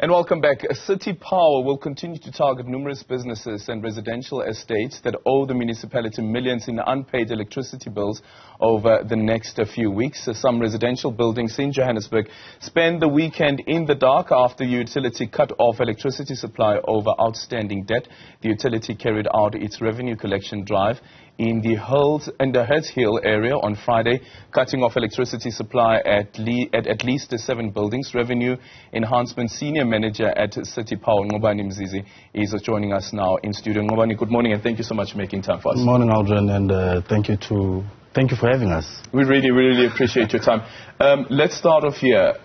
And welcome back. City Power will continue to target numerous businesses and residential estates that owe the municipality millions in unpaid electricity bills over the next few weeks. Some residential buildings in Johannesburg spend the weekend in the dark after the utility cut off electricity supply over outstanding debt. The utility carried out its revenue collection drive in the Hursthill area on Friday, cutting off electricity supply at least 7 buildings. Revenue Enhancement Senior Manager at City Power Nqobani Mzizi is joining us now in studio. Nqobani, good morning and thank you so much for making time for us. Good morning, Aldrin, and thank you for having us. We really appreciate your time. Let's start off here.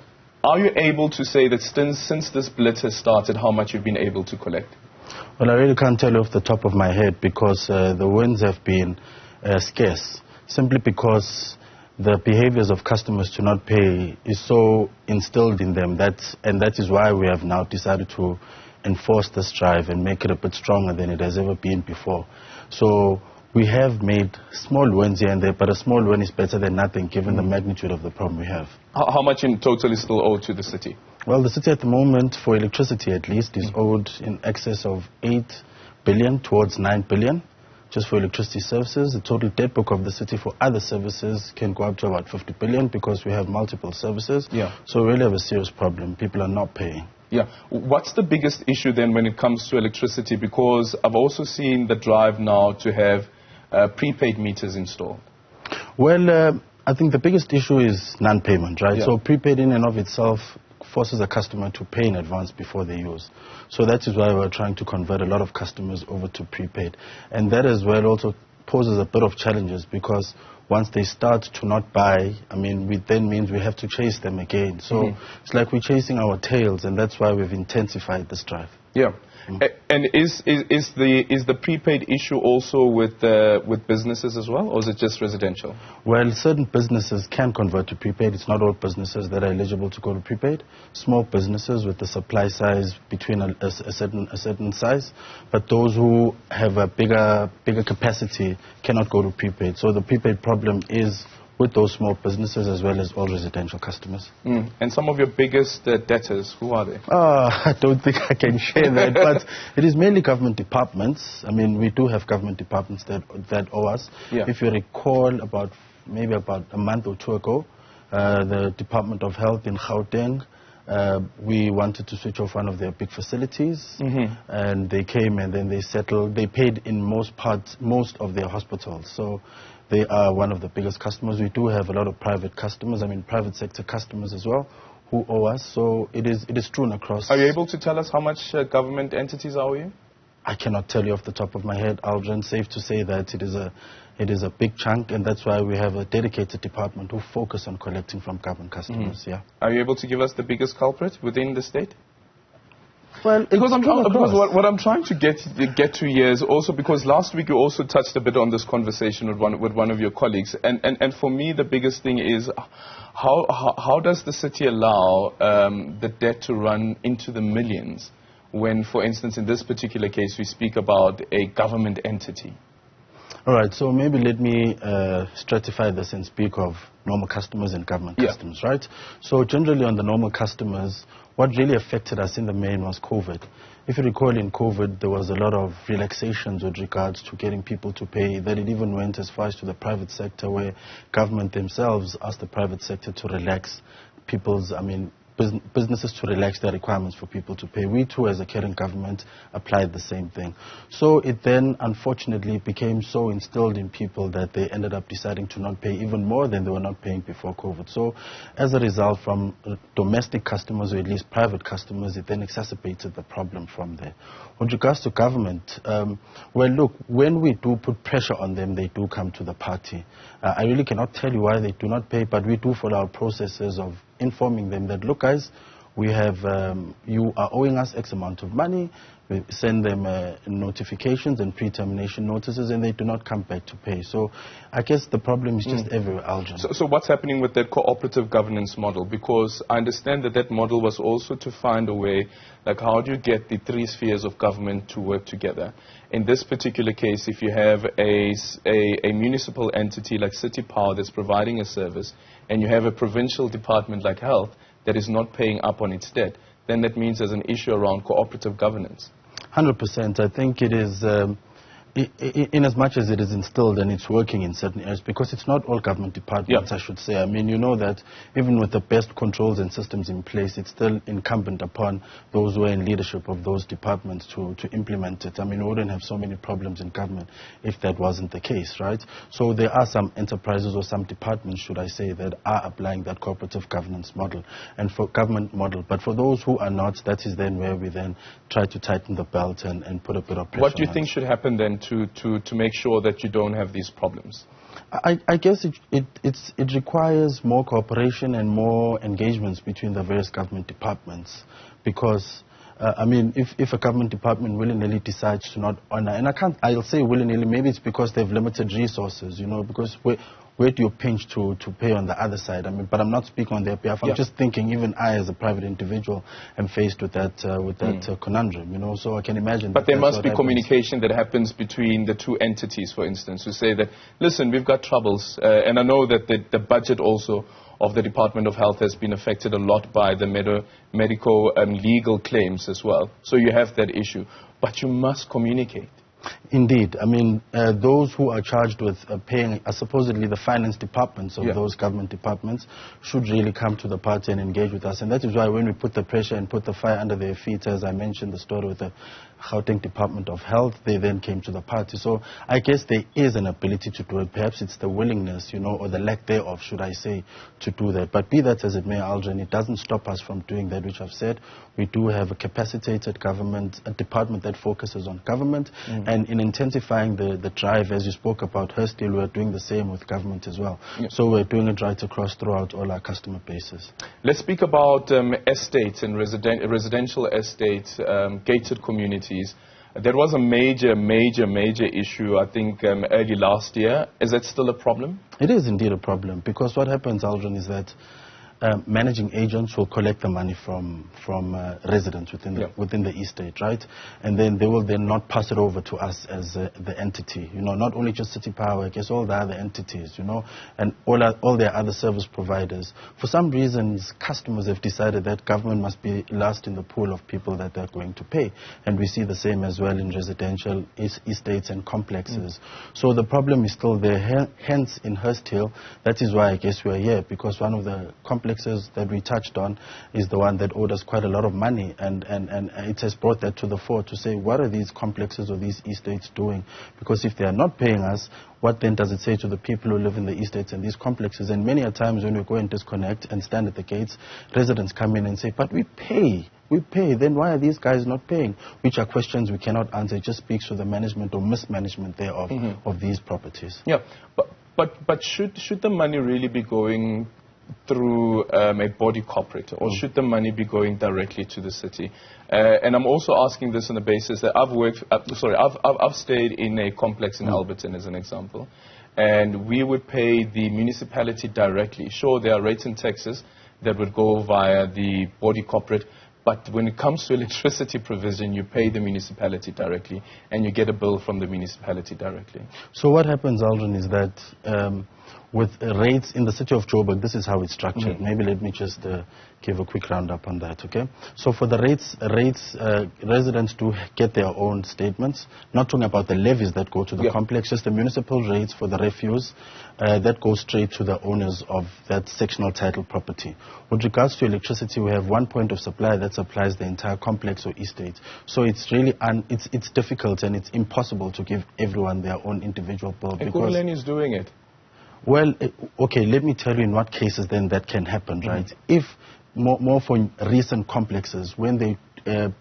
Are you able to say that since this blitz has started, how much you've been able to collect? Well, I really can't tell you off the top of my head because the wins have been scarce, simply because the behaviors of customers to not pay is so instilled in them, and that is why we have now decided to enforce this drive and make it a bit stronger than it has ever been before. So we have made small wins here and there, but a small win is better than nothing given the magnitude of the problem we have. How much in total is still owed to the city? Well, the city at the moment, for electricity at least, is owed in excess of 8 billion towards 9 billion, just for electricity services. The total debt book of the city for other services can go up to about 50 billion because we have multiple services. Yeah. So we really have a serious problem. People are not paying. Yeah. What's the biggest issue then when it comes to electricity? Because I've also seen the drive now to have prepaid meters installed. Well, I think the biggest issue is non-payment, right? Yeah. So prepaid in and of itself forces a customer to pay in advance before they use. So that is why we're trying to convert a lot of customers over to prepaid. And that as well also poses a bit of challenges because once they start to not buy, it then means we have to chase them again. So it's like we're chasing our tails, and that's why we've intensified this drive. Yeah. And is the prepaid issue also with businesses as well, or is it just residential? Well, certain businesses can convert to prepaid. It's not all businesses that are eligible to go to prepaid. Small businesses with the supply size between a certain size, but those who have a bigger capacity cannot go to prepaid. So the prepaid problem is with those small businesses as well as all residential customers. And some of your biggest debtors, who are they? I don't think I can share that, but it is mainly government departments. We do have government departments that owe us. Yeah. If you recall, maybe about a month or two ago, the Department of Health in Gauteng, we wanted to switch off one of their big facilities, and they came and then they settled. They paid in most of their hospitals. So they are one of the biggest customers. We do have a lot of private customers, private sector customers as well, who owe us. So it is strewn across. Are you able to tell us how much government entities owe you? I cannot tell you off the top of my head, Aldrin. Safe to say that it is a big chunk, and that's why we have a dedicated department who focus on collecting from government customers. Yeah. Are you able to give us the biggest culprit within the state? Well, because what I'm trying to get to here is also because last week you also touched a bit on this conversation with one of your colleagues, and for me the biggest thing is how does the city allow the debt to run into the millions when, for instance, in this particular case we speak about a government entity? All right, so maybe let me stratify this and speak of normal customers and government customers, right? So generally on the normal customers, what really affected us in the main was COVID. If you recall, in COVID, there was a lot of relaxations with regards to getting people to pay, that it even went as far as to the private sector where government themselves asked the private sector to relax people's, businesses to relax their requirements for people to pay. We too, as a caring government, applied the same thing. So it then, unfortunately, became so instilled in people that they ended up deciding to not pay even more than they were not paying before COVID. So as a result, from domestic customers, or at least private customers, it then exacerbated the problem from there. With regards to government, well, look, when we do put pressure on them, they do come to the party. I really cannot tell you why they do not pay, but we do follow our processes of informing them that, look guys, we have, you are owing us X amount of money. We send them notifications and pre-termination notices, and they do not come back to pay. So I guess the problem is just everywhere, Aljan. So what's happening with that cooperative governance model? Because I understand that model was also to find a way, like how do you get the 3 spheres of government to work together? In this particular case, if you have a municipal entity like City Power that's providing a service, and you have a provincial department like Health that is not paying up on its debt, then that means there's an issue around cooperative governance. 100%. I think it is, in as much as it is instilled and it's working in certain areas, because it's not all government departments, I should say. I mean, you know that even with the best controls and systems in place, it's still incumbent upon those who are in leadership of those departments to implement it. I mean, we wouldn't have so many problems in government if that wasn't the case, right? So there are some enterprises or some departments, should I say, that are applying that cooperative governance model and for government model. But for those who are not, that is then where we then try to tighten the belt and put a bit of pressure. What do you think should happen then to make sure that you don't have these problems? I guess it requires more cooperation and more engagements between the various government departments, because I mean, if a government department willy-nilly decides to not honor, and I'll say willy-nilly, maybe it's because they have limited resources, you know, because where do you pinch to pay on the other side? I mean, but I'm not speaking on their behalf. I'm just thinking, even I as a private individual am faced with that conundrum, you know, so I can imagine. But there must be communication that happens between the two entities, for instance, who say that, listen, we've got troubles, and I know that the budget also of the Department of Health has been affected a lot by the medical and legal claims as well. So you have that issue, but you must communicate. Indeed. I mean, those who are charged with paying, supposedly the finance departments of those government departments, should really come to the party and engage with us. And that is why when we put the pressure and put the fire under their feet, as I mentioned the story with the Gauteng Department of Health, they then came to the party. So I guess there is an ability to do it. Perhaps it's the willingness, you know, or the lack thereof, should I say, to do that. But be that as it may, Aldrin, it doesn't stop us from doing that, which I've said. We do have a capacitated government, a department that focuses on government, and in intensifying the drive, as you spoke about Hursthill, we're doing the same with government as well. So we're doing it right across throughout all our customer bases. Let's speak about estates and residential estates, gated communities. That was a major issue, I think, early last year. Is that still a problem? It is indeed a problem, because what happens, Aldrin, is that managing agents will collect the money from residents within the estate, right? And then they will then not pass it over to us as the entity, you know, not only just City Power, I guess all the other entities, you know, and all their other service providers. For some reasons, customers have decided that government must be last in the pool of people that they're going to pay. And we see the same as well in residential estates and complexes. So the problem is still there, hence in Hursthill. That is why I guess we're here, because one of the complexes that we touched on is the one that owed us quite a lot of money, and it has brought that to the fore to say, what are these complexes or these estates doing? Because if they are not paying us, what then does it say to the people who live in the estates and these complexes? And many a times when we go and disconnect and stand at the gates, residents come in and say, but we pay, then why are these guys not paying? Which are questions we cannot answer. It just speaks to the management or mismanagement thereof of these properties. Yeah, but should the money really be going through a body corporate, or should the money be going directly to the city? And I'm also asking this on the basis that I've stayed in a complex in Alberton, as an example, and we would pay the municipality directly. Sure, there are rates and taxes that would go via the body corporate, but when it comes to electricity provision, you pay the municipality directly, and you get a bill from the municipality directly. So what happens, Aldrin, is that with rates in the city of Joburg, this is how it's structured. Maybe let me just give a quick roundup on that, okay? So for the rates, residents do get their own statements, not talking about the levies that go to the complex, just the municipal rates for the refuse that goes straight to the owners of that sectional title property. With regards to electricity, we have one point of supply that supplies the entire complex or estate. So it's really, it's difficult and it's impossible to give everyone their own individual bill. Equivalent is doing it. Well, okay, let me tell you in what cases then that can happen, right? If more for recent complexes, when they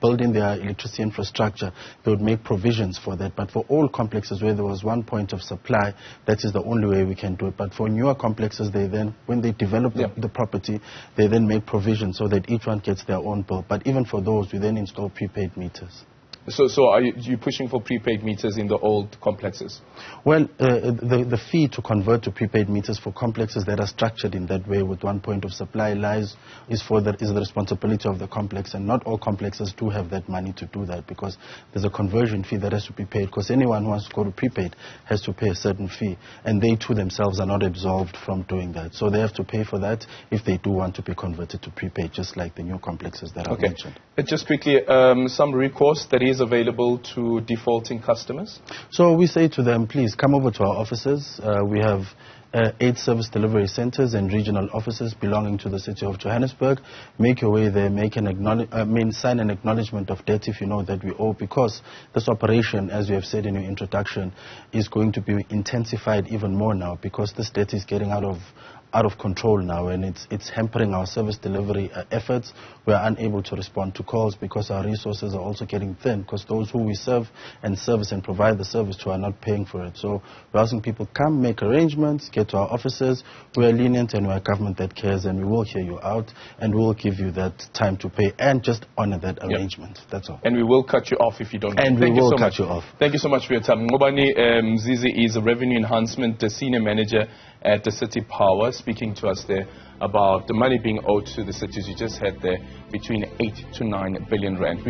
build in their electricity infrastructure, they would make provisions for that. But for all complexes where there was one point of supply, that is the only way we can do it. But for newer complexes, they then, when they develop the property, they then make provisions so that each one gets their own bill. But even for those, we then install prepaid meters. So are you pushing for prepaid meters in the old complexes? Well, the fee to convert to prepaid meters for complexes that are structured in that way with one point of supply is the responsibility of the complex, and not all complexes do have that money to do that, because there's a conversion fee that has to be paid, because anyone who wants to go to prepaid has to pay a certain fee, and they too themselves are not absolved from doing that. So they have to pay for that if they do want to be converted to prepaid, just like the new complexes that I mentioned. Just quickly, some recourse that is available to defaulting customers? So we say to them, please come over to our offices. We have 8 service delivery centers and regional offices belonging to the city of Johannesburg. Make your way there, sign an acknowledgement of debt if you know that we owe, because this operation, as you have said in your introduction, is going to be intensified even more now, because this debt is getting out of control now, and it's hampering our service delivery efforts. We are unable to respond to calls because our resources are also getting thin, because those who we serve and service and provide the service to are not paying for it. So we're asking people, come make arrangements, get to our offices. We are lenient and we're a government that cares, and we will hear you out, and we will give you that time to pay and just honor that arrangement. That's all. And we will cut you off if you don't. And we will cut you off. Thank you so much for your time. Nqobani Mzizi is a revenue enhancement senior manager at the City Power, speaking to us there about the money being owed to the cities. You just had there between 8 to 9 billion rand.